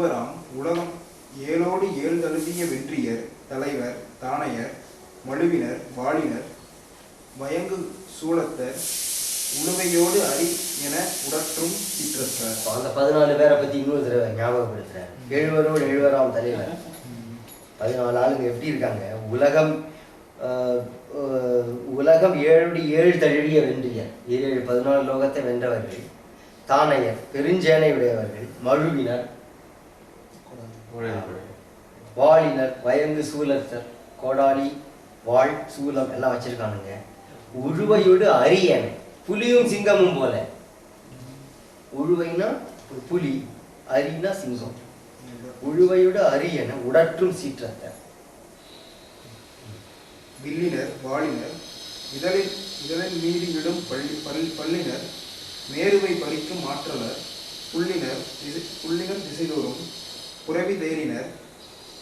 எழுவராம் உலகம் ஏழோடு ஏழு தழுவிய வென்றியர் தலைவர் தானையர் மழுவினர் வாளினர் வயங்கு சூழத்தர் உழுவையோடு அரி என உடற்றும் சிற்றத்தார். அந்த 14 பேரை பத்தி இன்னொரு தடவை ஞாபகப்படுத்துறேன். எழுவரோடு எழுவராம் தலைவர் 14 ஆளுங்க எப்படி இருக்காங்க? உலகம் 7 தழுவிய வென்றியர் 14 லோகத்தை வென்றவர்கள், தானையர் பெருஞ்சேனை உடையவர்கள், மழுவினர் வாளினர் வயங்கு சூலத்தர் கோடாலி வாழ் சூலம் எல்லாம் வச்சிருக்கானுங்க. உழுவையோடு அரியணை புலியும் சிங்கமும் போல. உழுவைனா புலி, அரினா சிங்கம். உழுவையோடு அரியன உடற்றும் சீற்றத்தர். வில்லினர் வாளினர் இதழின் மீது விடும் பல்லினர் மேருவை பறிக்கும் ஆற்றலர் புள்ளினர் திசைதோறும் புறவி தேரினர்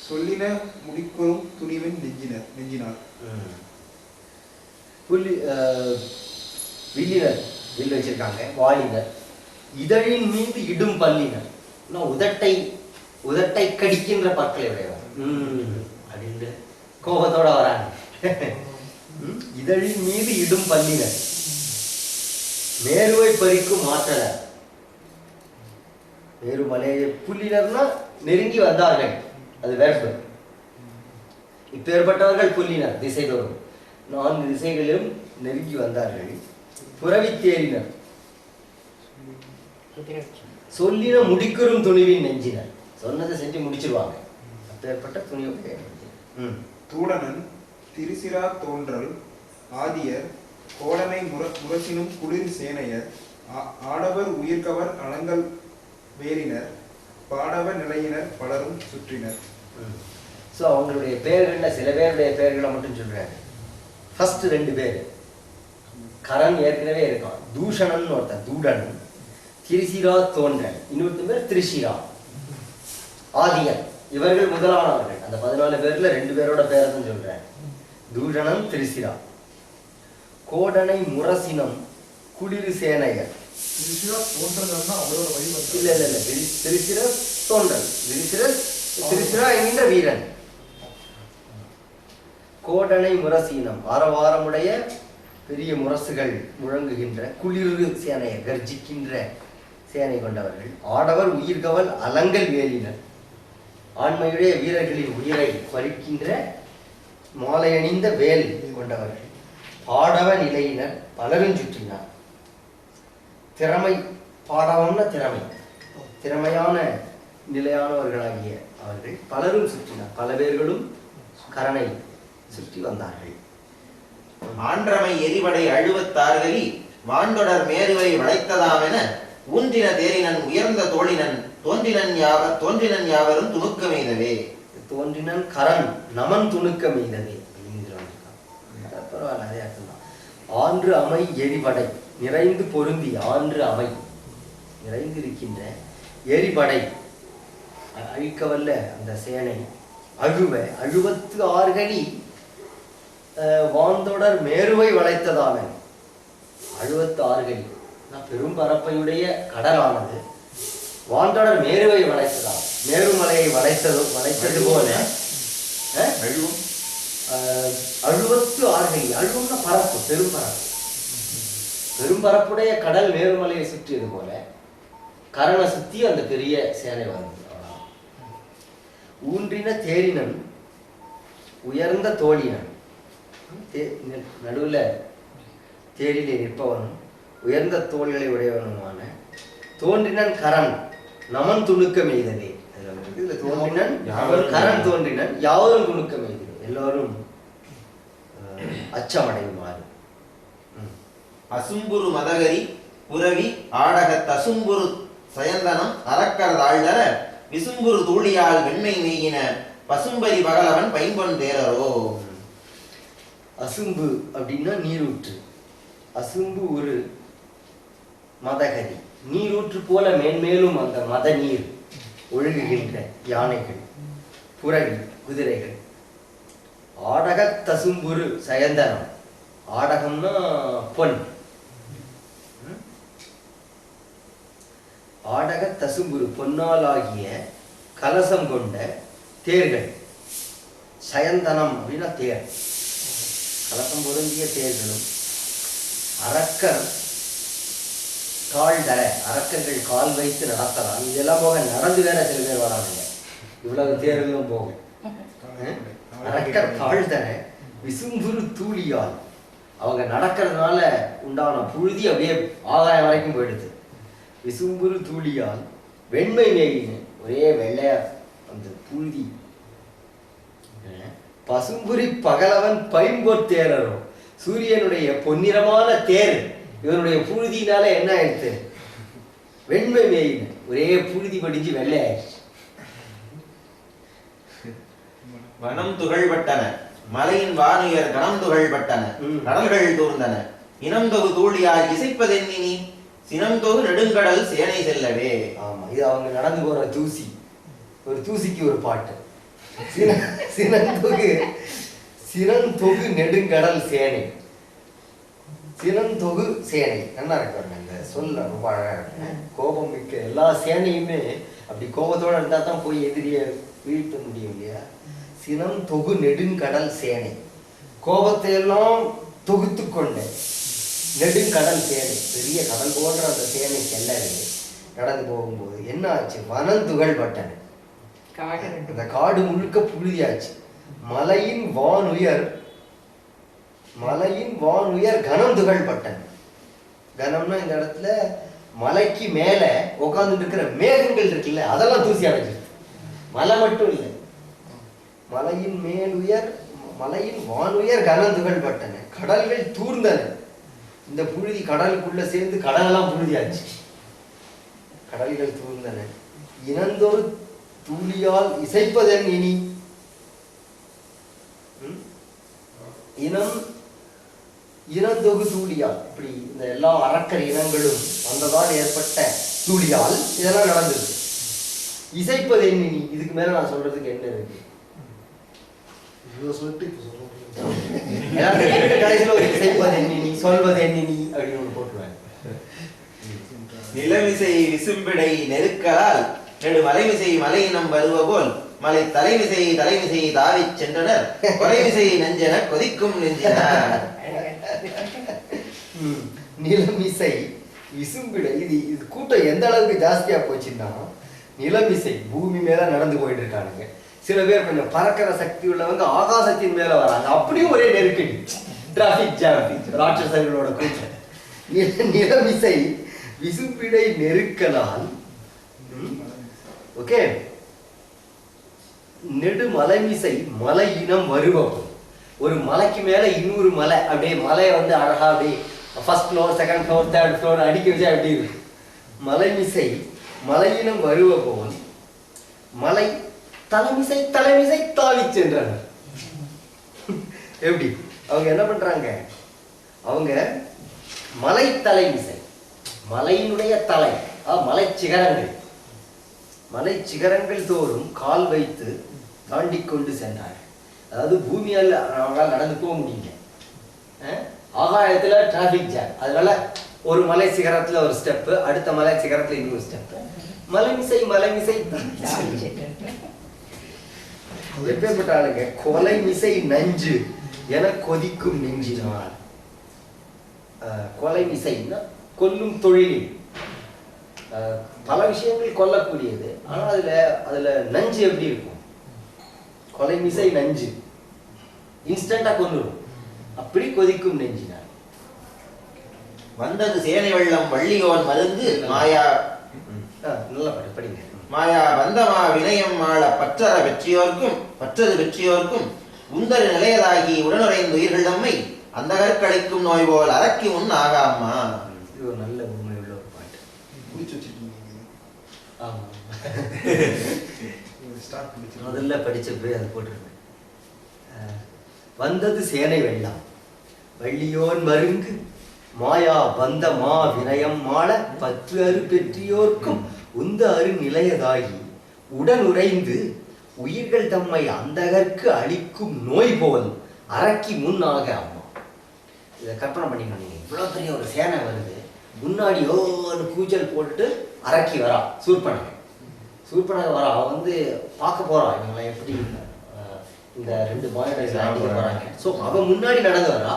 சொல்லின முடிக்குறும் துணிவின் நெஞ்சினார். வில்லினர் வில் வச்சிருக்காங்க. வாளினர் இதழின் மீது இடும் பல்லினர் உதட்டை கடிக்கின்ற பற்களை உடையவர் அப்படின்னு கோபத்தோட வராங்க. இதழின் மீது இடும் பல்லினர் மேருவை பறிக்கும் ஆற்றலர். மேருமலையை புல்லினர்னா நெருங்கி வந்தார்கள், அது வேர்பு. இப்பேற்பட்டவர்கள் புல்லினர் திசைதோறும் 4 திசைகளிலும் நெருங்கி வந்தார்கள். புறவித்தேரினர் சொல்லின முடிக்குறும் துணிவின் நெஞ்சினர். சொன்னதை செஞ்சு முடிச்சிருவாங்க. அப்பேற்பட்ட துணிவுடைய தூடனன் திருசிரா தோன்றல் ஆதியர் கோடனை முரசினும் குளிர் சேனையர் ஆடவர் உயிர்கவர் அலங்கல் வேலினர் பாடவர் நிலையினர் பலரும் சுற்றினர். ஸோ அவங்களுடைய பெயர்களில் சில பேருடைய பெயர்களை மட்டும் சொல்றாங்க. ஃபர்ஸ்ட் 2 பேர் கரண் ஏற்கனவே இருக்கான். தூஷணன் ஒருத்தன், தூடன். திரிசிரா தோன்றன், இன்னொருத்த பேர் திரிசிரா. ஆதியன், இவர்கள் முதலானவர்கள். அந்த 14 பேர்ல 2 பேரோட பேரை தான் சொல்றேன். தூஷணன் திரிசிரா. கோடனை முரசினம் குளிர் சேனையர். திரிசிரா தோன்றல்னா அவரோட வழிபாடு இல்ல திரிசிர தோன்றல். திரிசிரா என்கின்ற வீரன். கோடனை முரசீனம் ஆரவாரமுடைய பெரிய முரசுகள் முழங்குகின்ற குளிர் சேனையர், கர்ஜிக்கின்ற சேனை கொண்டவர்கள். ஆடவர் உயிர்கவல் அலங்கல் வேலினர், ஆண்மையுடைய வீரர்களின் உயிரை பறிக்கின்ற மாலை அணிந்த வேல் கொண்டவர்கள். பாடவ நிலையினர் பலரும் சுற்றினார். திறமை, பாடவம்னா திறமையான நிலையானவர்களாகிய அவர்கள் பலரும் சுற்றினார். பல பேர்களும் கரணை சுற்றி வந்தார்கள். ஆன்றமை எரிவடை அழுவத்தார்களி வான்தொடர் மேருவை வளைத்ததாமென ஊன்றின தேரினன் உயர்ந்த தோழினன் தோன்றினன் யாவரும் துணுக்க மெய்தவே. தோன்றினன் கரண் நமன் துணுக்க மெய்தவே. பரவாயில்ல, அதே அர்த்தம் தான். ஆன்று அமை எரிபடை நிறைந்து பொருந்தி. ஆன்று அமை நிறைந்து இருக்கின்ற எரிபடை அழிக்கவல்ல அந்த சேனை. அழுவத்து ஆர்களி வான்தொடர் மேருவை வளைத்ததான. 66 பெரும் பரப்பையுடைய கடலானது வான்தொடர் மேருவை வளைத்ததாம். மேருமலையை வளைத்தது போல 66 அழுவம்னா பரப்பு, பெரும் பரப்பு. பெரும் பரப்புடைய கடல் மேருமலையை சுற்றியது போல கரணை சுத்தி அந்த பெரிய சேனை வந்தது. ஊன்றின தேரினன் உயர்ந்த தோழினன். நடுவில் தேரிலே நிற்பவனும் உயர்ந்த தோள்களை உடையவனுமான தோன்றினன் கரண் நமன் துணுக்க மெய்தவே. இதுல தோன்றினன் கரண் தோன்றினன் யாவரும் துணுக்க மெய்தவே, எல்லோரும் அச்சமடையுமாறு. அசும்புரு மதகரி புரவி ஆடக தசும்புரு சயந்தனம் அறக்கர் தாழ்தர விசும்புரு தூளியால் வெண்மை மெய்யின பசும்பரி பகலவன் பைம்பொன் தேரரோ. அசும்பு அப்படின்னா நீரூற்று. அசும்பு ஒரு மதகரி, நீரூற்று போல மேன்மேலும் அந்த மத நீர் ஒழுகுகின்ற யானைகள், புரவி குதிரைகள். ஆடக தசும்புரு சயந்தனம். ஆடகம்னா பொன். ஆடக தசும்புரு பொன்னாலாகிய கலசம் கொண்ட தேர்கள். சயந்தனம் அப்படின்னா தேர், கலசம் பொருந்திய தேர்களும் அரக்கர் கால் தர, அரக்கர்கள் கால் வைத்து நடத்தலாம். இதெல்லாம் போக நடந்து வேற சில பேர் வராதுங்க, இவ்வளவு தேர்களும் போகும். அரக்கர் கால் தர விசும்புரு தூளியால், அவங்க நடக்கிறதுனால உண்டான புழுதி அப்படியே ஆதாயம் வரைக்கும் போயிடுது. விசும்புரு தூளியால் வெண்மை மேகின, ஒரே வெள்ளையா அந்த புழுதி. பசும்புரி பகலவன் பைம்பொத்தேரரோ, சூரியனுடைய பொன்னிறமான தேர் இவனுடைய புழுதினால என்ன ஆயிடுச்சு? வெண்மை மேயின, ஒரே புழுதி படிஞ்சு வெள்ளை ஆயிடுச்சு. வனம் துகள்பட்டன, மலையின் வானுயர் கணம் துகள்பட்டன, கடல்கள் தூர்ந்தன, இனம் தொகு தூளியால் இசைப்பதென்னினி, சினம் தொகு நெடுங்கடல் சேனை செல்லவே. ஆமா, இது அவங்க நடந்து போற தூசி. ஒரு தூசிக்கு ஒரு பாட்டு. சினந்தொகு நெடுங்கடல் சேனை, சினந்தொகு சேனை. நல்லா இருக்காங்க இந்த சொல்ல, ரொம்ப அழகா இருக்கு. கோபம் மிக்க எல்லா சேனையுமே அப்படி கோபத்தோட இருந்தா தான் போய் எதிரிய வீழ்த்த முடியும் இல்லையா? சினம் தொகு நெடுங்கடல் சேனை, கோபத்தை எல்லாம் தொகுத்து கொண்ட நெடுங்கடல் சேனை, பெரிய கடல் போன்ற அந்த சேனை செல்லவே நடந்து போகும்போது என்ன ஆச்சு? வனந்துகள் பட்டன, அந்த காடு முழுக்க புழுதியாச்சு. மலையின் வானுயர் கனந்துகள் பட்டன. கனம்னா இந்த இடத்துல மலைக்கு மேல உட்கார்ந்து இருக்கிற மேகங்கள் இருக்குல்ல, அதெல்லாம் தூசி அடைஞ்சிருக்கு. மலை மட்டும் இல்லை, மலையின் வானுயர் கனந்துகள் பட்டன, கடல்கள் தூர்ந்தன. இந்த புழுதி கடலுக்குள்ள சேர்ந்து கடலெல்லாம் புழுதியாச்சு, கடல்கள் தூர்ந்தன. இனந்தொரு தூளியால் இசைப்பதன் இனி, இனந்தொகு தூளியால், இப்படி இந்த எல்லா அரக்கர் இனங்களும் வந்ததால் ஏற்பட்ட தூளியால் இதெல்லாம் நடந்தது. இசைப்பதன் இனி, இதுக்கு மேல நான் சொல்றதுக்கு என்ன இருக்கு? சொல்வது என்னினி அப்படின்னு போட்டுருவாங்க. நிலமிசை விசும்பிடை நெருக்கலால் நெடு மலைமிசை மலையினம் வருவ போல் மலை தலைமிசை தாவி சென்றனர், கொலைமிசை நெஞ்சென கொதிக்கும் நெஞ்சினர். நிலமிசை விசும்பிடை, இது கூட்டம் எந்த அளவுக்கு ஜாஸ்தியா போச்சுன்னா, நிலமிசை பூமி மேல நடந்து போயிட்டு இருக்கானுங்க. சில பேர் கொஞ்சம் பறக்கிற சக்தி உள்ளவங்க ஆகாசத்தின் மேல வராங்க, அப்படியும் ஒரே நெருக்கடி, டிராபிக் ஜாம், ராட்சசங்களோட கூட்டம். நிலமிசை விசும்பிடை நெருக்கலால், ஓகே, நெடு மலைமிசை மலை இனம் வருவோம். ஒரு மலைக்கு மேல இன்னொரு மலை, அப்படியே மலையை வந்து அழகா அப்படியே first floor, second floor, third floor அடிக்க வச்சா எப்படி இருக்கு? மலைமிசை மலையினம் வருவ போல் மலை தலைமிசை தாவி சென்றனர். எப்படி அவங்க என்ன பண்றாங்க? அவங்க மலை தலைமிசை, மலையினுடைய தலை, மலை சிகரங்கள் தோறும் கால் வைத்து தாண்டி கொண்டு சென்றார். அதாவது பூமியால் அவங்களால் நடந்து போக முடியல, ஆகாயத்துல டிராபிக் ஜாம். அதனால ஒரு மலை சிகரத்துல ஒரு ஸ்டெப்பு, அடுத்த மலை சிகரத்துல இன்னொரு ஸ்டெப்பு. மலைமிசை எப்பேற்பட்ட ஆளுங்க? கொலைமிசை நஞ்சு என கொதிக்கும் நெஞ்சினார். கொலைமிசைன்னா கொல்லும் தொழில், பல விஷயங்கள் கொல்லக்கூடியது. ஆனா அதுல நஞ்சு எப்படி இருக்கும்? கொலைமிசை நஞ்சு இன்ஸ்டன்டா கொன்னுடும், அப்படி கொதிக்கும் நெஞ்சினார். வந்தது சேனை வெள்ளம் வள்ளியோன் மருந்து மாயா. நல்லா படிங்க. மாயா வந்தமா வினயம் மாள பற்றது வெற்றியோர்க்கும் உந்தரு நிலையதாகி உடனுறைந்த உயிர்கள் தம்மை அந்த கற்களைக்கும் நோய் போல் அரக்கி முன் ஆகாமா. இது ஒரு நல்ல உண்மை உள்ள ஒரு பாட்டு. முதல்ல படிச்ச போய் அது போட்டிருக்கேன். வந்தது சேனை வெள்ளம் வள்ளியோன் மருங்கு மாயா வந்த மா வினயம் மாள பற்று அரு பெற்றியோர்க்கும் உந்த அரு நிலையதாகி உடன் உறைந்து உயிர்கள் தம்மை அந்தகற்கு அளிக்கும் நோய் போல் அரக்கி முன்னாக அம்மா. இதை கற்பனை பண்ணிக்கணும். இவ்வளவு பெரிய ஒரு சேனை வருது, முன்னாடி ஓன்னு கூச்சல் போட்டுட்டு அரக்கி வரா. சூர்பனகை வரா, அவன் வந்து பார்க்க போறான் இவங்களாம் எப்படி இந்த 2 பாயிண்ட் அடிக்க போறாங்க. ஸோ அவன் முன்னாடி நடந்து வரா,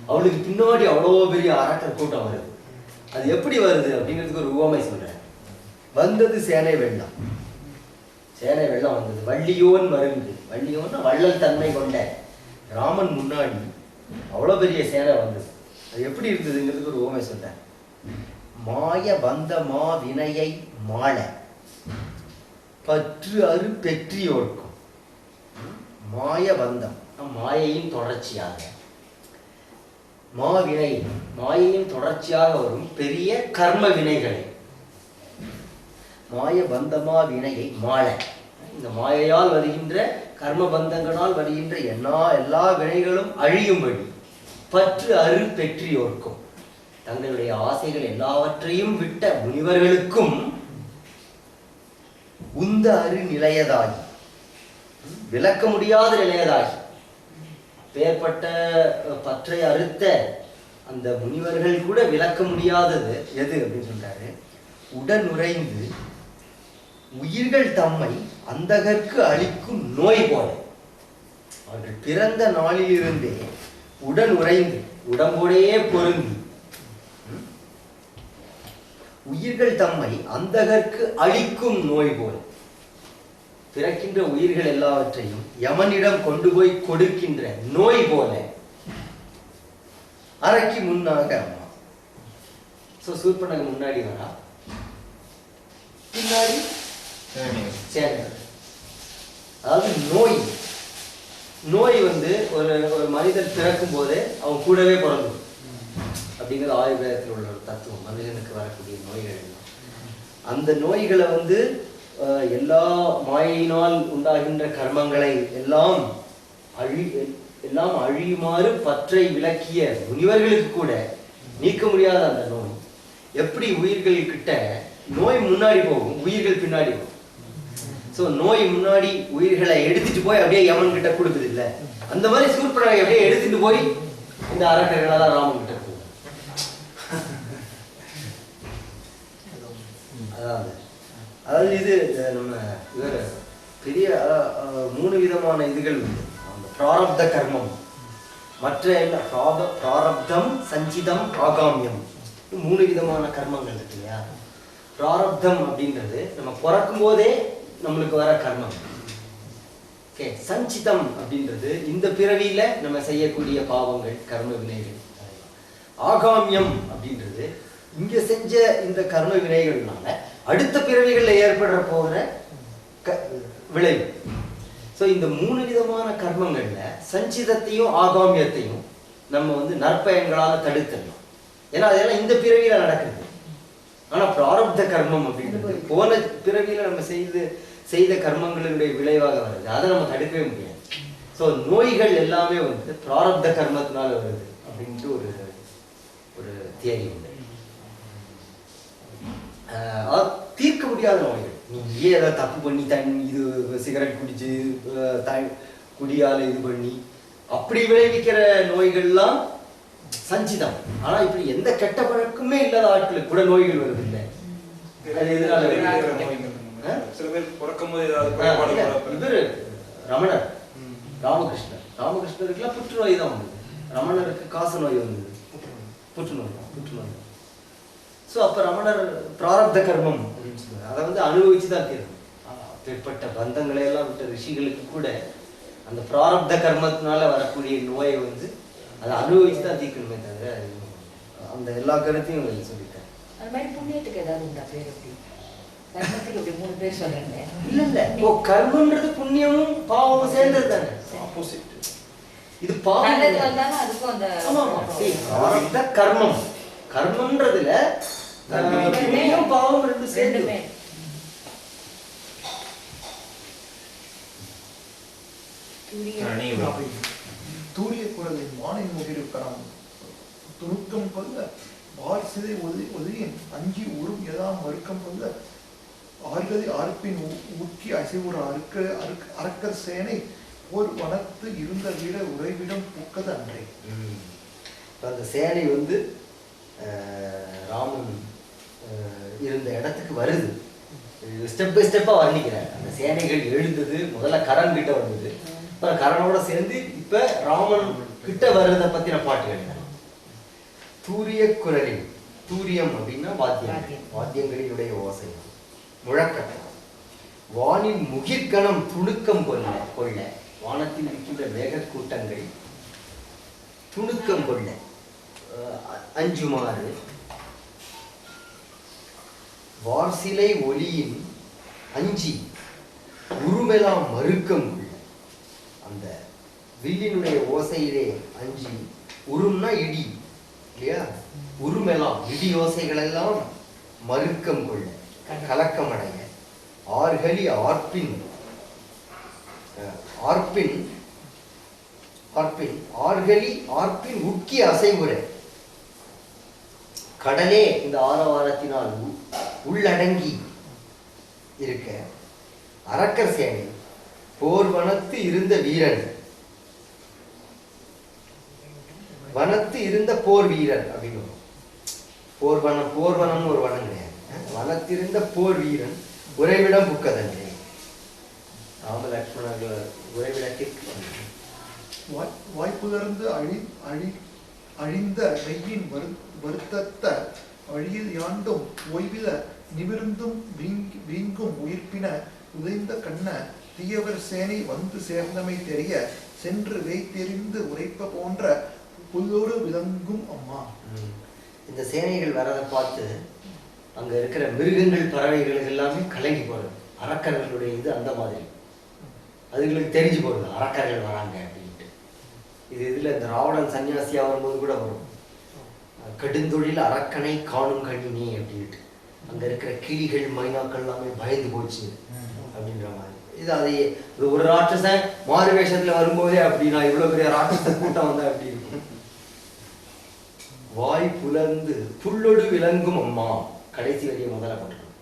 அவளுக்கு பின்னாடி அவ்வளோ பெரிய அரக்கர் கூட்டம் வருது. அது எப்படி வருது அப்படிங்கிறதுக்கு ஒரு உவமை சொல்றேன். வந்தது சேனை வெள்ளம், சேனை வெள்ளம் வந்தது. வள்ளியோன் மருந்து, வள்ளியோன்னா வள்ளல் தன்மை கொண்ட ராமன் முன்னாடி அவ்வளோ பெரிய சேனை வந்தது. அது எப்படி இருந்ததுங்கிறதுக்கு ஒரு உவமை சொல்றேன். மாய வந்த மா வினையை மாள பற்று அரு பெற்றியோர்க்கும். மாய பந்தம் மாயையின் தொடர்ச்சியாக, மாவினை மாயையின் தொடர்ச்சியாக வரும் பெரிய கர்ம வினைகளை, மாய பந்தமா வினையை மாள, இந்த மாயையால் வருகின்ற கர்ம பந்தங்களால் வருகின்ற எல்லா வினைகளும் அழியும்படி பற்று அரு பெற்றியோர்க்கும், தங்களுடைய ஆசைகள் எல்லாவற்றையும் விட்ட முனிவர்களுக்கும் உந்த அரு நிலையதாகி, விளக்க முடியாத நிலையதாகி, பேர்பட்ட பற்றை அறுத்த அந்த முனிவர்கள் கூட விளக்க முடியாதது எது அப்படின்னு சொல்றாரு. உடன் உறைந்து உயிர்கள் தம்மை அந்தகற்கு அளிக்கும் நோய் போல, அவர்கள் பிறந்த நாளிலிருந்தே உடன் உறைந்து உடம்போடையே பொருந்தி உயிர்கள் தம்மை அந்தகற்கு அளிக்கும் நோய் போல, பிறக்கின்ற உயிர்கள் எல்லாவற்றையும் யமனிடம் கொண்டு போய் கொடுக்கின்ற நோய் போல அறைக்கு முன்னாக அம்மா. சோ சூர்பனகை முன்னாடி வரா, பின்னாடி சேனை. அதாவது நோய் வந்து ஒரு மனிதன் பிறக்கும் போதே அவன் கூடவே பிறந்து அப்படிங்கிற ஆயுர்வேதத்தில் உள்ள ஒரு தத்துவம். மனிதனுக்கு வரக்கூடிய நோய்கள் எல்லாம், அந்த நோய்களை வந்து எல்லா மாயினால் உண்டாகின்ற கர்மங்களை எல்லாம் அழியுமாறு பற்றை விளக்கிய முனிவர்களுக்கு கூட நீக்க முடியாத அந்த நோய். எப்படி உயிர்கள் கிட்ட நோய் முன்னாடி போகும், உயிர்கள் பின்னாடி போகும். ஸோ நோய் முன்னாடி உயிர்களை எடுத்துட்டு போய் அப்படியே யமன் கிட்ட கொடுக்குது இல்லை, அந்த மாதிரி சூர்பனகை அப்படியே எடுத்துட்டு போய் இந்த அரக்கர்களெல்லாம் ராமன் கிட்ட போகும். அதாவது இது நம்ம இவர் பெரிய 3 விதமான இதுகள் உண்டு. அந்த பிராரப்த கர்மம், மற்ற என்ன பிராரப்தம், சஞ்சிதம், ஆகாமியம், 3 விதமான கர்மங்கள் இருக்கு இல்லையா. பிராரப்தம் அப்படின்றது நம்ம பிறக்கும் போதே நம்மளுக்கு வர கர்மம். ஓகே, சஞ்சிதம் அப்படின்றது இந்த பிறவியில நம்ம செய்யக்கூடிய பாவங்கள், கர்ம வினைகள். ஆகாமியம் அப்படின்றது இங்க செஞ்ச இந்த கர்ம வினைகள்னால அடுத்த பிறவிகள்ல ஏற்படுற போகிற விளைவு. ஸோ இந்த 3 விதமான கர்மங்கள்ல சஞ்சிதத்தையும் ஆகாமியத்தையும் நம்ம வந்து நற்பயன்களால் தடுத்துடலாம். ஏன்னா அதெல்லாம் இந்த பிறவியில நடக்குது. ஆனா பிராரப்த கர்மம் அப்படின்றது போன பிறவியில நம்ம செய்த கர்மங்களுடைய விளைவாக வருது, அதை நம்ம தடுக்கவே முடியாது. ஸோ நோய்கள் எல்லாமே வந்து பிராரப்த கர்மத்தினால வருது அப்படின்ட்டு ஒரு தியரி உண்டு. தீர்க்க முடியாத நோய்கள், நீ ஏதாவது தப்பு பண்ணி இது சிகரெட் குடிச்சு குடியால இது பண்ணி அப்படி விளைவிக்கிற நோய்கள்லாம் சஞ்சிதம். ஆனா இப்படி எந்த கெட்ட பழக்கமே இல்லாத ஆட்களுக்கு கூட நோய்கள் வருது இல்லை. அது எதனால? சில பேர் பிறக்கும் போது ஏதாவது ரமணர், ராமகிருஷ்ணருக்குலாம் புற்றுநோய் தான் வந்தது. ரமணருக்கு காச நோய் வந்தது, புற்றுநோய். ஸோ அப்போ ரமணர் பிராரப்த கர்மம் அப்படின்னு சொல்லுவாங்க. அதை வந்து அனுபவிச்சு தான் தீரும். அப்பேற்பட்ட பந்தங்களை எல்லாம் விட்ட ரிஷிகளுக்கு கூட அந்த பிராரப்த கர்மத்தினால வரக்கூடிய நோயை வந்து அதை அனுபவிச்சு தான் தீர்க்கணுமே தவிர அந்த எல்லா கருத்தையும் சொல்லிட்டேன். அது மாதிரி புண்ணியத்துக்கு ஏதாவது உண்டா பேர்? எப்படி கர்மத்துக்கு இப்படி 3 பேர் சொல்றீங்க? இல்ல இப்போ கர்மன்றது புண்ணியமும் பாவமும் சேர்ந்தது தானே. இது பாவம் அதுக்கும் அந்த பிராரப்த கர்மம், கர்மன்றதுல புண்ணியம் பாவம் 2 சேர்ந்துமே. தூரிய குரலை மானின் முகிருக்கரம் துணுக்கம் கொல்ல வாய் சிதை ஒதுகின் அஞ்சி உறும் எதாம் மறுக்கம் கொல்ல ஆர்கதி ஆர்ப்பின் ஊக்கி அசைவுற அரக்கர் சேனை போர் வனத்து இருந்த விட உறைவிடம் பூக்கது அன்றே. அந்த சேனை வந்து ராமன் இருந்த இடத்துக்கு வருது. ஸ்டெப் பை ஸ்டெப்பா வர்ணிக்கிறார். அந்த சேனைகள் எழுந்தது முதல்ல கரண் கிட்ட வந்தது, அப்புறம் கரணோட சேர்ந்து இப்ப ராமன் கிட்ட வர்றத பத்தின பாட்டு எழுதினார். தூரிய குரலில், தூரியம் அப்படின்னா வாத்தியம், வாத்தியங்களினுடைய ஓசை, முழக்கம். வானின் முகிற்கணம் துணுக்கம் கொள்ள, வானத்தில் இருக்கின்ற மேகக்கூட்டங்கள் துணுக்கம் கொள்ள அஞ்சுமாறு, வார்சிலை ஒளியின் அஞ்சி உருமெலாம் மறுக்கம் கொள்ள, அந்த வில்லினுடைய ஓசையிலே அஞ்சி, உரும்னா இடி இல்லையா, உருமெலாம் இடி ஓசைகள் எல்லாம் மறுக்கம் கொள்ள கலக்கம் அடைய, ஆர்கலி ஆர்ப்பின் ஆர்ப்பின் ஆர்ப்பின் ஆர்கலி ஆர்ப்பின் உக்கி அசைவுற, கடலே இந்த ஆரவாரத்தினால் உள்ளடங்கி இருக்க, அரக்கர் சேனை போர் வனத்து இருந்த வீரன், வனத்து இருந்த போர் வீரர் அப்படின்னு போர்வனம், போர்வனம்னு ஒரு வனம் கிடையாது, வனத்திருந்த போர் வீரன் உறைவிடம் புக்கதன்றே, ராம லட்சுமணர்கள் உறைவிடத்திற்கு வாய்ப்புலர்ந்து அழிந்த மெய்யின் வருத்தத்த வழியில் யாண்டும் ஓய்வில நிமிர்ந்தும் வீங்கும் உயிர்ப்பின உதைந்த கண்ண தீயவர் சேனை வந்து சேர்ந்தமை தெரிய சென்று வைத்தெறிந்து உரைப்ப போன்ற புல்லோடு விளங்கும் அம்மா. இந்த சேனைகள் வரதை பார்த்து அங்க இருக்கிற மிருகங்கள் பறவைகள் எல்லாமே கலங்கி போறது. அரக்கர்களுடைய இது அந்த மாதிரி அதுங்களுக்கு தெரிஞ்சு போறது அரக்கர்கள் வராங்க அப்படின்ட்டு. இது இதுல இந்த ராவணன் சன்னியாசியா வரும்போது கூட வரும், கடுந்தொழில் அரக்கனை காணும் கண்ணினி அப்படின்ட்டு. அங்க இருக்கிற கிளிகள் மைனாக்கள் எல்லாமே பயந்து போச்சு அப்படின்ற மாதிரி. இது அதை ஒரு ராட்சசன் மாறு வேஷத்துல வரும்போதே அப்படின்னா இவ்வளவு பெரிய ராட்சச கூட்டம் வந்தா அப்படி இருக்கும். வாய் புலர்ந்து புல்லொடு விளங்கும் அம்மா, கடைசி வரியை முதல்ல போட்டுரும்.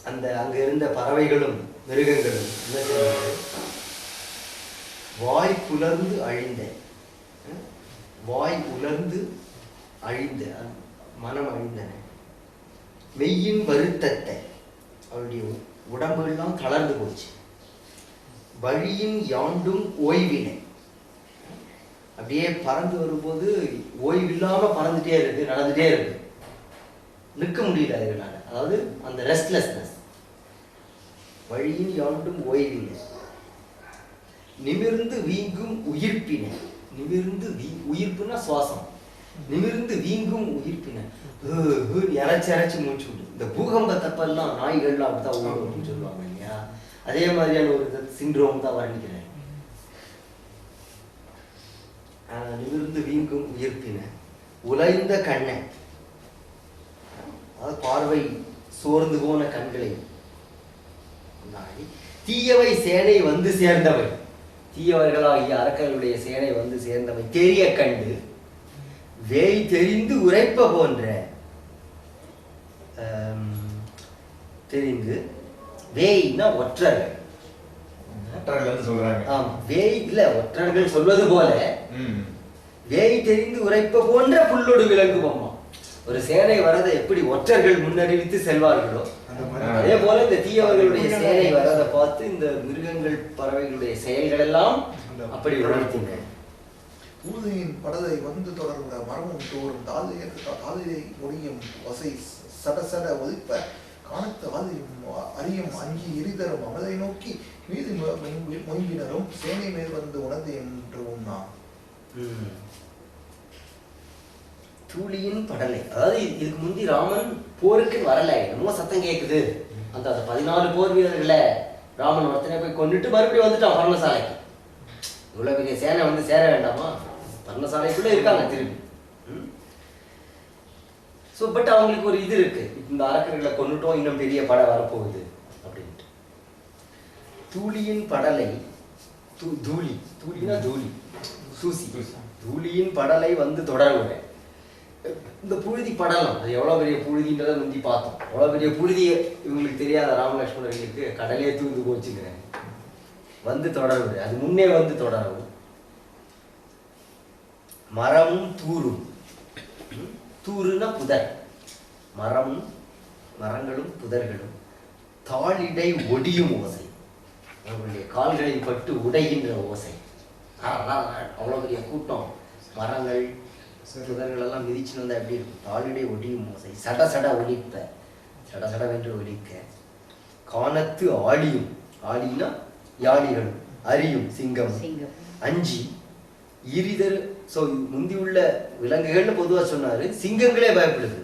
அந்த அங்க இருந்த பறவைகளும் மிருகங்களும் என்ன செய்வாங்க, வாய் புலர்ந்து அழிந்த, வாய் உலர்ந்து அழிந்த, மனம் அழிந்தன, மெய்யின் வருத்தத்தை, அவருடைய உடம்பு எல்லாம் தளர்ந்து போச்சு, வழியின் யாண்டும் ஓய்வினை, அப்படியே பறந்து வரும்போது ஓய்வில்லாம பறந்துட்டே இருக்கு, நடந்துட்டே இருக்கு, நிற்க முடியல அதனால, அதாவது அந்த ரெஸ்ட்லெஸ்னஸ். வழியின் யாண்டும் ஓய்வினை, நிமிர்ந்து வீங்கும் உயிர்ப்பினை, நிமிர்ந்து உயிர்ப்புனா சுவாசம், நிமிர்ந்து வீங்கும் உயிர்ப்பினை, இறைச்சி மூச்சு விடு. இந்த பூகம்ப தப்பெல்லாம் நாய்கள்லாம் அப்படிதான் ஓடும் அப்படின்னு சொல்லுவாங்க இல்லையா, அதே மாதிரியான ஒரு சிண்ட்ரோம் தான் வர்ணிக்கிறேன். நிமிர்ந்து வீங்கும் உயிர்ப்பினை, உலைந்த கண்ணை, அதாவது பார்வை சோர்ந்து போன கண்களை, தீயவை சேனை வந்து சேர்ந்தவை, தீயவர்களாகிய அரக்கர்களுடைய சேனை வந்து சேர்ந்தவை தெரிய கண்டு, வேய் தெரிந்து உரைப்ப போன்ற, தெரிந்து, வேய்னா ஒற்றர்கள், சொல்றாங்க. ஆமா, வேய் இல்ல ஒற்றர்கள் சொல்வது போல வேய் தெரிந்து உரைப்ப போன்ற புல்லோடு விளங்கும் அம்மா. ஒரு சேனை வரதை எப்படி ஒற்றர்கள் முன்னறிவித்து செல்வார்களோ அதே போல இந்த தீயவர்களுடைய சேனை வரதை பார்த்து இந்த மிருகங்கள் பறவைகளுடைய செயல்கள் எல்லாம் அப்படி உணர்த்தின. ஊதையின் படலை வந்து தொடர்ந்த மரமும் தோறும் தாதையை முடியும் வசை சடசட ஒலிப்ப காணத்து ஆதையும் அறியும் அங்கி எரிதரும் அமலை நோக்கி மீது மொயம்பினரும் சேனை மேல் வந்து உணர்ந்து என்று உண்ணா. தூளியின் படலை, அதாவது இதுக்கு முந்தி ராமன் போருக்கு வரல, என்னமோ சத்தம் கேட்குது, அந்த 14 போர் வீரர்களை ராமன் ஒருத்தனை போய் கொண்டுட்டு மறுபடியும் வந்துட்டான் பர்ணசாலைக்கு. இவ்வளவு பெரிய சேனை வந்து சேர வேண்டாமா, பர்ணசாலைக்குள்ள இருக்காங்க திரும்பி. ஸோ பட் அவங்களுக்கு ஒரு இது இருக்கு, இந்த அரக்கர்களை கொண்டுட்டோம், இன்னும் பெரிய படை வரப்போகுது அப்படின்ட்டு. தூளியின் படலை, தூளி, தூளினா தூளி, சூசி, தூளியின் படலை வந்து தொடர்புடைய இந்த புழுதி படலம், அது எவ்வளோ பெரிய புழுதின்றதை முந்தி பார்த்தோம். எவ்வளோ பெரிய புழுதி இவங்களுக்கு தெரியாத ராமலட்சுமணர்களுக்கு கடலே தூந்து போச்சுக்கிறேன், வந்து தொடர்பு, அது முன்னே வந்து தொடரும். மரமும் தூரும், தூருன்னா புதர், மரமும் மரங்களும் புதர்களும் தாளிடை ஒடியும் ஓசை, அவர்களுடைய கால்களில் பட்டு உடைகின்ற ஓசை. அவ்வளோ பெரிய கூட்டம், மரங்கள் புதர்கள் எல்லாம் மிதிச்சுன்னு வந்தால் எப்படி இருக்கும்? தாளிடை ஒடியும் ஓசை, சட சட ஒலிப்ப, சட சடவென்று ஒலிக்க. காணத்து ஆழியும், ஆழினா யாழிகளும், அரியும் சிங்கம் அஞ்சி இரிதர். ஸோ முந்தி உள்ள விலங்குகள்னு பொதுவாக சொன்னாரு, சிங்கங்களே பயப்படுது.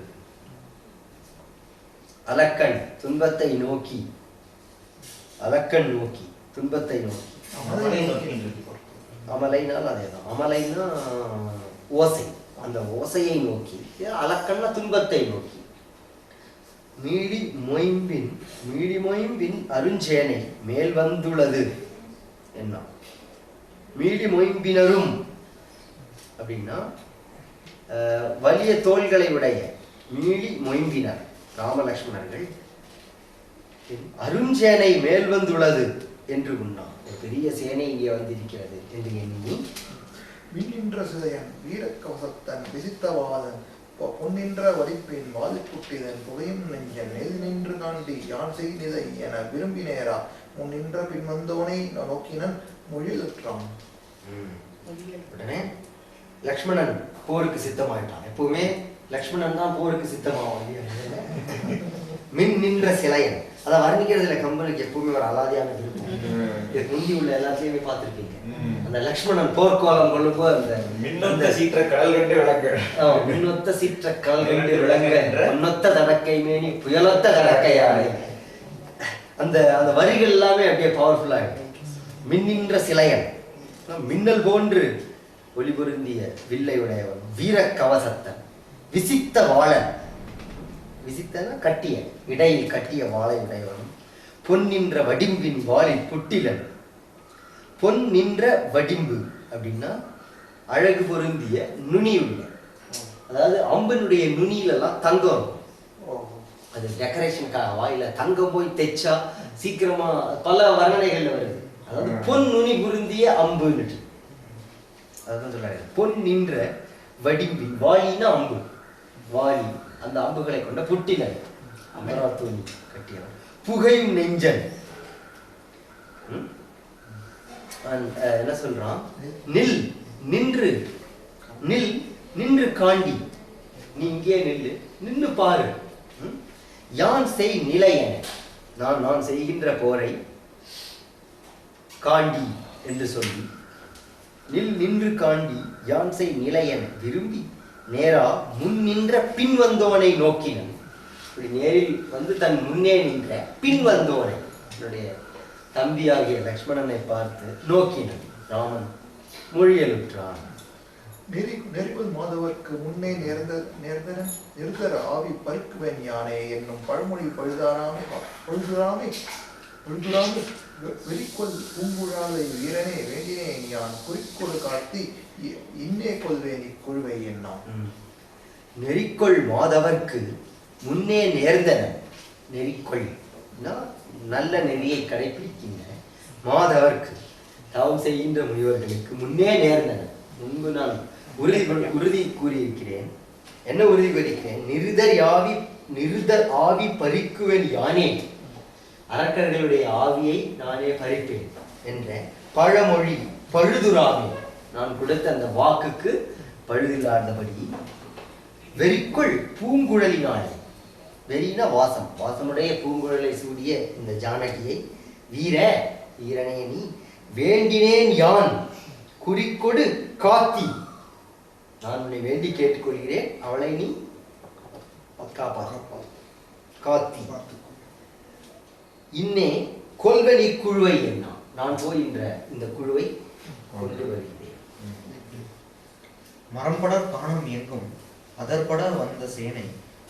அலக்கண் துன்பத்தை நோக்கி, அலக்கண் நோக்கி துன்பத்தை நோக்கி. அமலைனால் அதேதான், அமலைனா ஓசை, அந்த ஓசையை நோக்கி. அலக்கண்ணா துன்பத்தை நோக்கி. மீடி மொயம்பின் அருஞ்சேனை மேல் வந்துள்ளது என்ன? மீடி மொயம்பினரும் அப்படின்னா வலிய தோள்களை உடைய மீளி மொயம்பினர் ராமலக்ஷ்மணர்கள் அருஞ்சேனை மேல் வந்துள்ளது என்று உண்ணாம். ஒரு பெரிய சேனை இங்கே வந்திருக்கிறது என்று எண்ணி மின்னின்ற சிதையன் வீரக்கவசத்தன் விசித்தவாதன் பொன்னின்ற வடிப்பின் வாதிப்புட்டிதன் புகையும் நெஞ்சன் எது நின்று காண்டி யான் செய்திதை என விரும்பினேரா முன் நின்ற பின் வந்தோனை நோக்கினன் மொழியுற்றான். உடனே லக்ஷ்மணன் போருக்கு சித்தமாயிட்டான். எப்பவுமே லக்ஷ்மணன் தான் போருக்கு சித்தமாகும். மின் நின்ற சிலையன் அதை வர்ணிக்கிறதுல கம்பனுக்கு எப்பவுமே ஒரு அலாதியான விருப்பம். இதுக்கு முந்தி உள்ள எல்லாத்தையுமே பார்த்துருப்பீங்க. அந்த லக்ஷ்மணன் போர்க்கோலம் கொள்ளும்போது அந்த மின்னொத்த சீற்ற கடல் கண்டு விளங்க, மின்னொத்த சீற்ற கடல் கண்டு விளங்க, பொன்னொத்த தடக்கை மேனி புயலொத்த தடக்கையாடை, அந்த அந்த வரிகள் எல்லாமே அப்படியே பவர்ஃபுல்லா இருக்கு. மின்னின்ற சிலையன், மின்னல் போன்று ஒளி பொருந்திய வில்லை உடையவன், வீர கவசத்தன், விசித்த வாழன், விசித்தன கட்டிய இடையில் கட்டிய வாளை உடையவனும், பொன் நின்ற வடிம்பின் வாளில் புட்டிலன். பொன் நின்ற வடிம்பு அப்படின்னா அழகு பொருந்திய நுனியுள்ள, அதாவது அம்பனுடைய நுனியிலெல்லாம் தங்கம், அது டெக்கரேஷனுக்காக வாயில தங்கம் போய் தைச்சா சீக்கிரமா பல வர்ணனைகள்ல வருது. அதாவது பொன் நுனி பொருந்திய அம்புன்னு அதான் சொல்றாரு. பொன் நின்ற வடிம்பின், வாளினா அம்பு, வாளி அந்த அம்புகளை கொண்ட புட்டிலன் அமராத்தூணி கட்டியவன். புகையும் நெஞ்சன் என்ன சொல்றான்? நில் நின்று, நில் நின்று காண்டி, நீ இங்கே நில்லு, நின்று பாரு. யான் செய் நிலையன, நான் செய்கின்ற போரை காண்டி என்று சொல்லி, நில் நின்று காண்டி யான் செய் நிலையன விரும்பி நேரா முன் நின்ற பின் வந்தோனை நோக்கினன். இப்படி நேரில் வந்து தன் முன்னே நின்ற பின் வந்தோனை, என்னுடைய தம்பியாகிய லக்ஷ்மணனை பார்த்து நோக்கினன். ராமன் மொழியலுற்றான். நெறிவது மாதவர்க்கு முன்னே நிறுத்தர ஆவி பருக்குவன் யானே என்னும் பழமொழி பழுதுராமே வெறிக்கொள் பூங்குழாலை வீரனே வேண்டினேன் யான் குறிக்கொடு காட்டி இன்னே கொள்வேன் இக்குழுவை எண்ணாம். நெறிக்கொள் மாதவர்க்கு முன்னே நேர்ந்தன. நெறிக்கொள் நல்ல நெறியை கடைபிடிக்கின்ற மாதவர்க்கு, தவம் செய்கின்ற முனிவர்களுக்கு முன்னே நேர்ந்தன. முன்பு நான் உறுதி கூறியிருக்கிறேன். என்ன உறுதி கூறியிருக்கிறேன்? நிருதர் ஆவி பறிக்குவேன் யானே, அரக்கர்களுடைய ஆவியை நானே பறிப்பேன் என்ற பழமொழி பழுதுராமே, நான் கொடுத்த அந்த வாக்குக்கு பழுதில்லாதபடி வெறிக்குள் பூங்குழலினாலே, வெறினா வாசம், வாசமுடைய பூங்குழலை சூடிய இந்த ஜானகியை வீரனே நீ வேண்டினேன் யான் குறிக்கொடு காத்தி, நான் உன்னை வேண்டி கேட்டுக்கொள்கிறேன், அவளை நீ காத்தி. இன்னே கொள்வன் இக்குழுவை என்ன, நான் போகின்ற இந்த குழுவை கொண்டு வருகிறேன். மரம்படர் காணும் எங்கும் அதற்படர் வந்த சேனை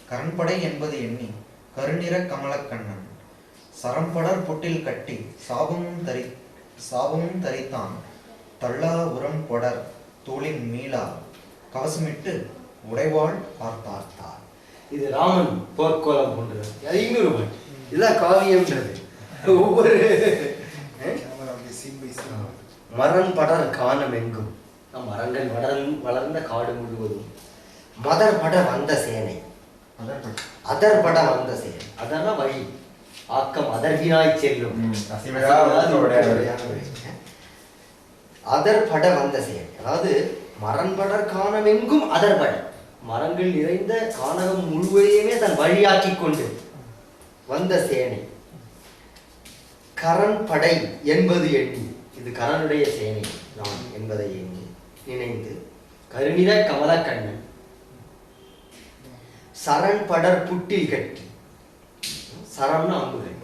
கரண்படை என்பது எண்ணி கருநிற கமலக்கண்ணன் சரம்படர் பொட்டில் கட்டி சாபமும் தரித்தான் தள்ளா உரம் கொடர் தோளின் மீளா கவசமிட்டு உடைவாள் பார்த்தார். இது ராமன் போர்க்கோலம் போன்றது. அது இன்னொரு பாட்டு. இதுதான் காவியம்ன்றது. ஒவ்வொரு மரம் படர் காணம் எங்கும், மரங்கள் வளர்ந்த காடு முழுவதும் மதர் பட வந்த சேனை, அதர்பட வந்த செயல். அதெல்லாம் வழி, ஆக்கம் அதர்வினாய் செல்லும். அதர்பட வந்த செயல், அதாவது மரண்படர் காணமெங்கும் அதர்பட, மரங்கள் நிறைந்த கானகம் முழுவதையுமே தன் வழியாக்கி கொண்டு வந்த சேனை. கரண் படை என்பது எண்ணி, இது கரனுடைய சேனை நான் என்பதை எண்ணி நினைந்து கருநிற கமலக்கண்ணன் சரண் படர் புட்டில் கட்டி, சரம்னா அம்புகள்,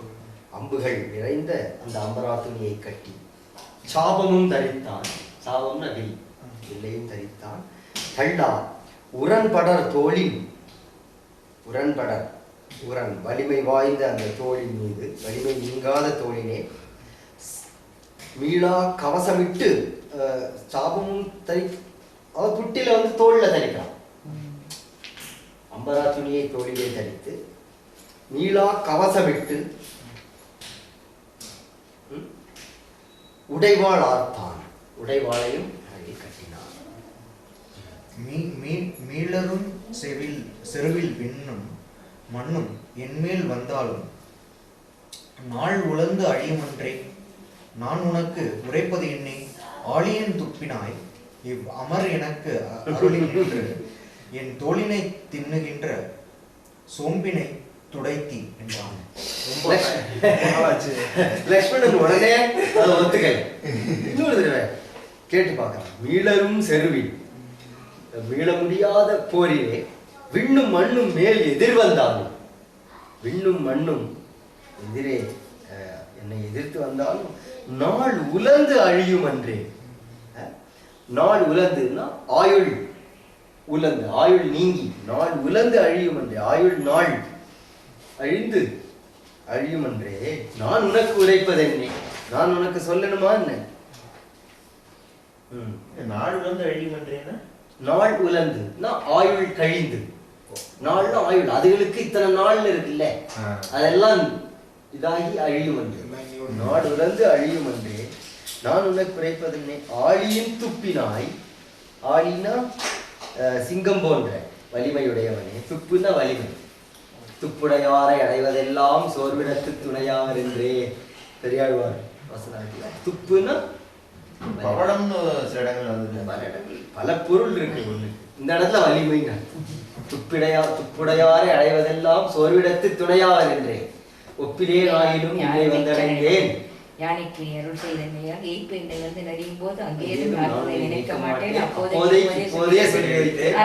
அம்புகள் நிறைந்த அந்த அம்பராத்துணியை கட்டி சாபமும் தரித்தான். சாபம்னா வில், வில்லையும் தரித்தான். தள்ளார் உரன்படர் தோளின், உரன்படர் உரன் வலிமை வாய்ந்த அந்த தோளின் மீது, வலிமை நீங்காத தோளினே மீளா கவசமிட்டு சாபமும் தரி, அவர் புட்டில வந்து தோல்ல தரிக்கிறான். அம்பரா துணியை தோளிலே தரித்து மீளா கவசமிட்டு உடைவாள் ஆர்த்தான், உடைவாளையும் கட்டினான். மீளரும் செருவில் விண்ணும் மண்ணும் என்மேல் வந்தாலும் நாள் உழந்து அழியுமன்றே, நான் உனக்கு உரைப்பது என்னை ஆழியன் துப்பினாய் இவ் அமர் எனக்கு அருளி நின்று என் தோளினை தின்னுகின்ற சோம்பினை துடைத்தி என்றான். லக்ஷ்மணன் உடனே அதை ஒத்துக்கல. இன்னொரு தடவை கேட்டு பார்க்கலாம். மீளரும் செருவில், மீள முடியாத போரிலே விண்ணும் மண்ணும் மேல் எதிர் வந்தாலும், விண்ணும் மண்ணும் எதிரே என்னை எதிர்த்து வந்தாலும் நாள் உலர்ந்து அழியும் அன்றே. நாள் உலர்ந்துன்னா ஆயுள் உலர்ந்து, ஆயுள் நீங்கி நாள் உலர்ந்து அழியும் அன்றே, ஆயுள் நாள் அழிந்து அழியும் அன்றே. நான் உனக்கு உரைப்பதென்னே, நான் உனக்கு சொல்லணுமா என்ன? நாள் உலர்ந்து அழியும் என்றேன்னா, நாள் உலர்ந்து ஆயுள் கழிந்து, நாள்னா ஆயுள், அதுகளுக்கு இத்தனை நாள் இருக்குல்ல, அதெல்லாம் இதாகி அழியும் அன்றே. நாள் உலர்ந்து அழியும் அன்றே, நான் உனக்கு குறைப்பதென்னே. ஆழியின் துப்பினாய், ஆழினா சிங்கம் போன்ற வலிமையுடையவனே, துப்புன்னா வலிமை, துப்புடையாரை அடைவதெல்லாம் சோர்விடத்து துணையார் என்றே பெரியாழ்வார் வசனத்துல. துப்புன்னா பவளம்னு சில இடங்கள் வந்து பல இடங்கள் பல பொருள் இருக்கு. ஒண்ணு இந்த இடத்துல வலிமைன்னா துப்புடையாரை அடைவதெல்லாம் சோர்விடத்து துணையார் என்றே, ஒப்பிலே ஆயிலும் இங்கே வந்தடைந்தேன். யானைக்கு அருள் செய்தனையா எய்ப்பு என்னை வந்து நடியும் போது அங்கே நினைக்க மாட்டேன். அப்போதைய சொல்லி வைத்தேன்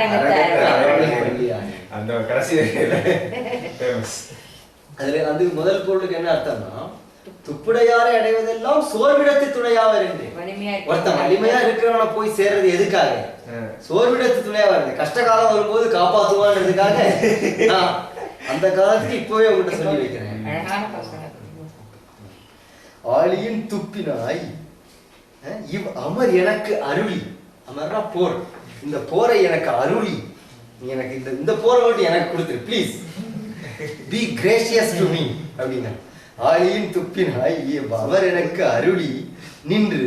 அந்த கடைசி அதுல அது முதல் பொருளுக்கு என்ன அர்த்தம்னா, துப்புடையாரை அடைவதெல்லாம் சோர்விடத்து துணையாவர் என்று. ஒருத்தன் வலிமையா இருக்கிறவன போய் சேர்றது எதுக்காக? சோர்விடத்து துணையாவா இருக்கு. கஷ்ட காலம் வரும்போது காப்பாத்துவான்றதுக்காக நான் அந்த காலத்துக்கு இப்பவே உங்கள்கிட்ட சொல்லி வைக்கிறேன். ஆழியின் துப்பினாய் இவ் அமர் எனக்கு அருளி, அமர்னா போர், இந்த போரை எனக்கு அருளி, நீ எனக்கு இந்த போரை மட்டும் எனக்கு கொடுத்துரு please, be gracious to me அப்படின்னா. ஆழியின் துப்பினாய் அவர் எனக்கு அருளி நின்று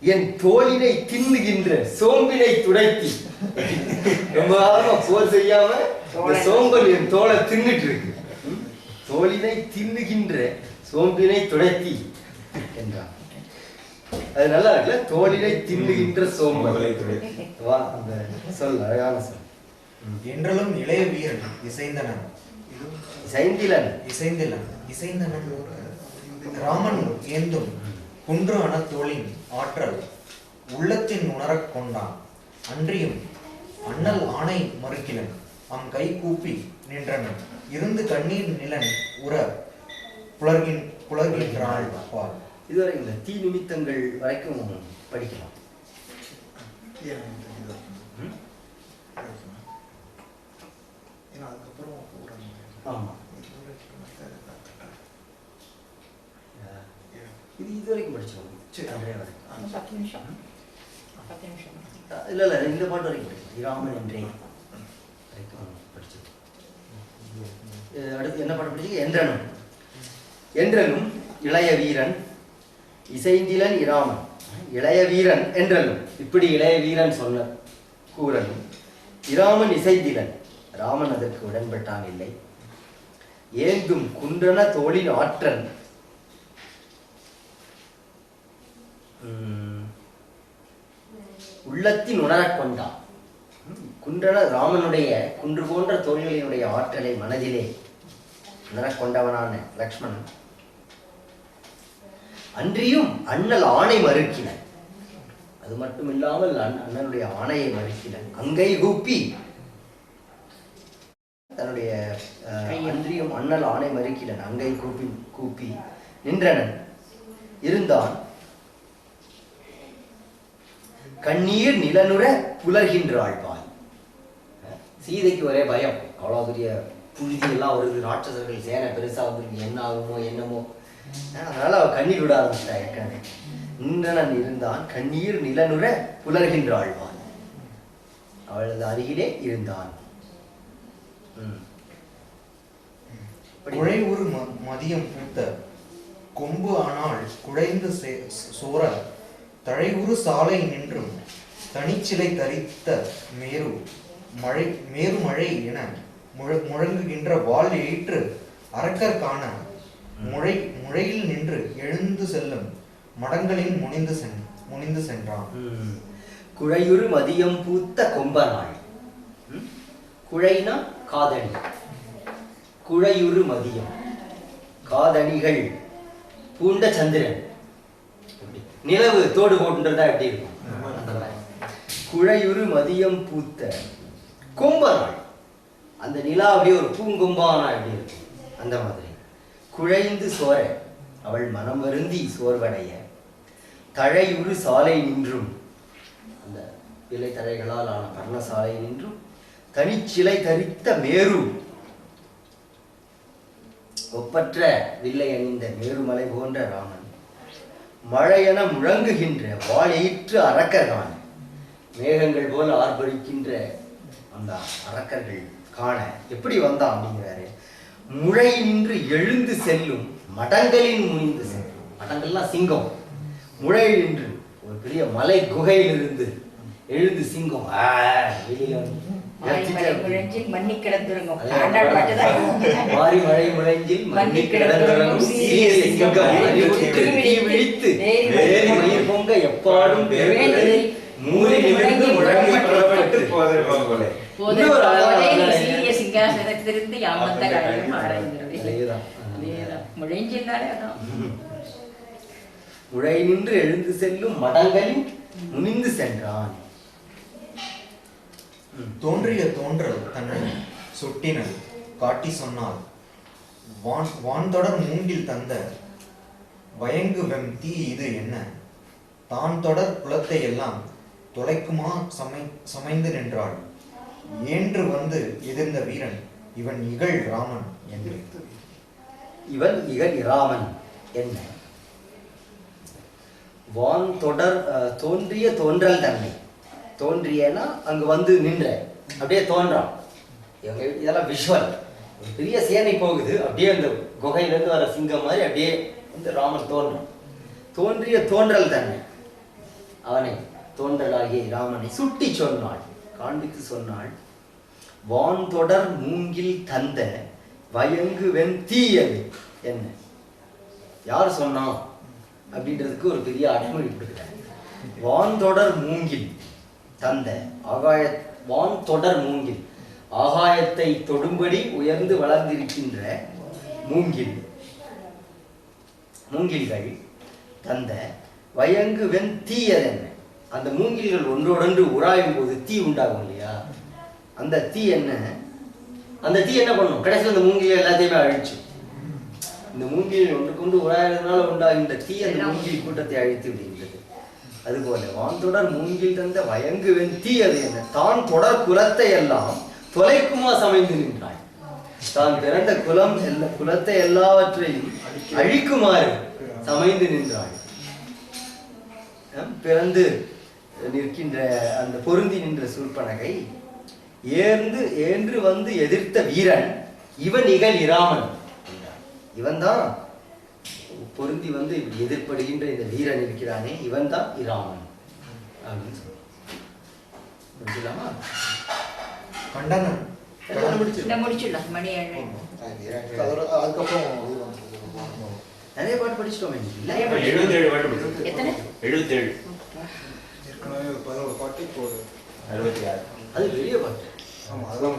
என் தோளினை தின்னுகின்ற சோம்பினை துடைத்தி. ரொம்ப காலமா போர் செய்யாம இந்த சோம்பல் என் தோலை தின்னுட்டு இருக்கு. தோளினை தின்னுகின்ற சோம்பினை துடைத்தி என்றார். அது நல்லா இருக்குல்ல, தோளினை தின்னுகின்ற சோம்பலை துடைத்தி. வா அந்த சொல் அழகான சொல். என்றலும் இளைய வீரன் இசைந்தனன், இசைந்தனன் ராமன் ஏந்தும் குன்று அணத்தோளின் ஆற்றல் உள்ளத்தின் உணரக் கொண்டான். அன்றியும் அண்ணல் ஆணை மறுக்கிலன் அம் கை கூப்பி நின்றனன் இருந்து கண்ணீர் நிலன் உற புலர்கின்றாள் பால். இதுவரை இந்த தீ நிமித்தங்கள் வரைக்கும் படிக்கலாம். ஆமா, இது இதுவரைக்கும் படிச்சோம். இல்ல இல்ல இந்த பாட்டு வரைக்கும் படிச்சோம். இராமன் என்றே வரைக்கும் படிச்சோம். அடுத்து என்ன பாட்டு படிச்சீங்க? என்றனும் என்றலும் இளைய வீரன் இசைந்திலன் இராமன். இளைய வீரன் என்றலும், இப்படி இளைய வீரன் சொன்ன கூறலும் இராமன் இசைந்திலன் ராமன் அதற்கு உடன்பட்டான் இல்லை. ஏந்தும் குன்றன தோளின் ஆற்றல் உள்ளத்தின் உணரக் கொண்டான். குன்றன ராமனுடைய குன்று போன்ற தோள்களினுடைய ஆற்றலை மனதிலே உணரக் கொண்டவனான லக்ஷ்மணன் அன்றியும் அண்ணல் ஆணை மறுக்கின. அது மட்டும் இல்லாமல் அண்ணனுடைய ஆணையை மறுக்கின. அங்கை கூப்பி தன்னுடைய அன்றியும் அண்ணல் ஆணை மறுக்கினன். அங்கை கூப்பி கூப்பி நின்றனன் இருந்தான். கண்ணீர் நிலனுற புலர்கின்றாள் பாய். சீதைக்கு ஒரே பயம். அவ்வளோ பெரிய புழுதி எல்லாம் வருது, ராட்சசர்கள் சேனை பெருசா வந்துருக்கு, என்ன ஆகுமோ என்னமோ. அதனால அவ கண்ணீர் விட ஆரம்பிச்சிட்டா. ஏற்கனவே நின்றனன் இருந்தான். கண்ணீர் நிலனுற புலர்கின்றாள் பாய். அவளது அருகிலே இருந்தான். குழைவுறு மதியம் பூத்த கொம்பு ஆனால் குழைந்து சோர தழைவுறு சாலை நின்றும் தனிச்சிலை தரித்த மேரு மழை என முழங்குகின்ற வாள் ஏற்று அரக்கர் காண முழையில் நின்று எழுந்து செல்லும் மடங்களின் முனிந்து சென்றான். குழையுறு மதியம் பூத்த கொம்பனாள். குழைனா காதணி. குழையுறு மதியம் காதணிகள் பூண்ட சந்திரன். நிலவு தோடு போட்டுன்றதா எப்படி இருக்கும்? குழையுறு மதியம் பூத்த கொம்பனாள். அந்த நிலா அப்படியே ஒரு பூங்கொம்பானா எப்படி இருக்கும்? அந்த மாதிரி. குழைந்து சோர அவள் மனம் வருந்தி சோர்வடைய தழையுறு சாலை நின்றும் அந்த இலை தழைகளால் ஆன பர்ணசாலை நின்றும் தனிச்சிலை தரித்த மேரு ஒப்பற்ற வில்லை அணிந்த மேருமலை போன்ற ராமன் மழையென முழங்குகின்ற வாழேற்று அரக்கர்கான மேகங்கள் போல ஆர்ப்பரிக்கின்ற அந்த அரக்கர்கள் காண எப்படி வந்தான் அப்படிங்கிறாரு. முழை நின்று எழுந்து செல்லும் மடங்களின் முனிந்து செல்லும். மடங்கள்லாம் சிங்கம். முழை நின்று ஒரு பெரிய மலை குகையிலிருந்து எழுந்து சிங்கம் வெளியில மண்ணி கிடந்துருங்க. மாறி மழை முழஞ்சில் மண்ணி கிடந்துறங்கும் சீரிய சிங்கம் விழித்து மயிர் பொங்க எப்பாடும் மூறி நிமிர்ந்து முழங்கி புறப்பட்டு போதே. சீரிய சிங்காசனத்திலிருந்து யாமத்த காலம் ஆராய்கிறது. முழைஞ்சின்னாலே அதான். முழை நின்று எழுந்து செல்லும் மடங்களில் முனிந்து சென்றான். தோன்றிய தோன்றல் தன்னை சுட்டினல் காட்டி சொன்னால் வான்தொடர் மூங்கில் தந்த வயங்கு வெம் தீ இது என்ன தான் தொடர் குலத்தை எல்லாம் தொலைக்குமா சமைந்து நின்றாள். ஏன்று வந்து எதிர்ந்த வீரன் இவன் இகழ் ராமன் என்று. இவன் இகழ் ராமன் என்ன? வான் தொடர் தோன்றிய தோன்றல் தன்மை. தோன்றியன்னா அங்க வந்து நின்ற அப்படியே தோன்றான். இதெல்லாம் விஷுவல். ஒரு பெரிய சேனை போகுது, அப்படியே அந்த குகையிலிருந்து வர சிங்கம் மாதிரி அப்படியே வந்து ராமன் தோன்றான். தோன்றிய தோன்றல் தன்மை அவனை தோன்றலாகிய ராமனை சுட்டி சொன்னாள், காண்பித்து சொன்னாள். வான் தொடர் மூங்கில் தந்த வயங்கு வெண் தீயது என்ன? யார் சொன்னான் அப்படின்றதுக்கு ஒரு பெரிய அடைமொழி கொடுக்குறாங்க. வான் தொடர் மூங்கில் தந்த வான் தொடர் மூங்கில் ஆகாயத்தை தொடும்படி உயர்ந்து வளர்ந்திருக்கின்ற மூங்கில்கள் தந்த வயங்கு வெண் தீயது என்ன? அந்த மூங்கில்கள் ஒன்றோடொன்று உராயும் போது தீ உண்டாகும் இல்லையா? அந்த தீ என்ன? அந்த தீ என்ன பண்ணும்? கடைசியில் அந்த மூங்கில் எல்லாத்தையுமே அழிச்சு. இந்த மூங்கில் ஒன்று கொண்டு உராயறதுனால உண்டாகின்ற தீ அந்த மூங்கில் கூட்டத்தை அழித்து விடுகின்றது. அதுபோல வான்தொடர் மூங்கில் தந்த வயங்கு வெண் தீ அது என்ன? தான் தொடர் குலத்தை எல்லாம் தொலைக்குமா சமைந்து நின்றாள். தான் பிறந்த குலத்தை எல்லாவற்றையும் அழிக்குமாறு சமைந்து நின்றாள். பிறந்து நிற்கின்ற அந்த பொருந்தி நின்ற சூர்பனகை ஏன்று வந்து எதிர்த்த வீரன் இவன் இகழ் இராமன். இவன் தான் பொருந்தி வந்து இப்படி எதிர்ப்படுகின்ற இந்த வீரன் இருக்கிறானே, இவன் தான் இராமன் அப்படின்னு சொல்லுமா? கண்டனன் எல்லாம் முடிச்சிருக்கோம். இந்த முடிச்சிடலாம் மணி ஏழு. அதுக்கப்புறம் இது வந்து நிறைய பாட்டு படிச்சிட்டோமே இல்லை? 77 பாட்டு படிச்சிருக்கோம். எத்தனை? 77. ஏற்கனவே 11 பாட்டு இப்போ 66. அது பெரிய பாட்டு. ஆமாம் அதெல்லாம்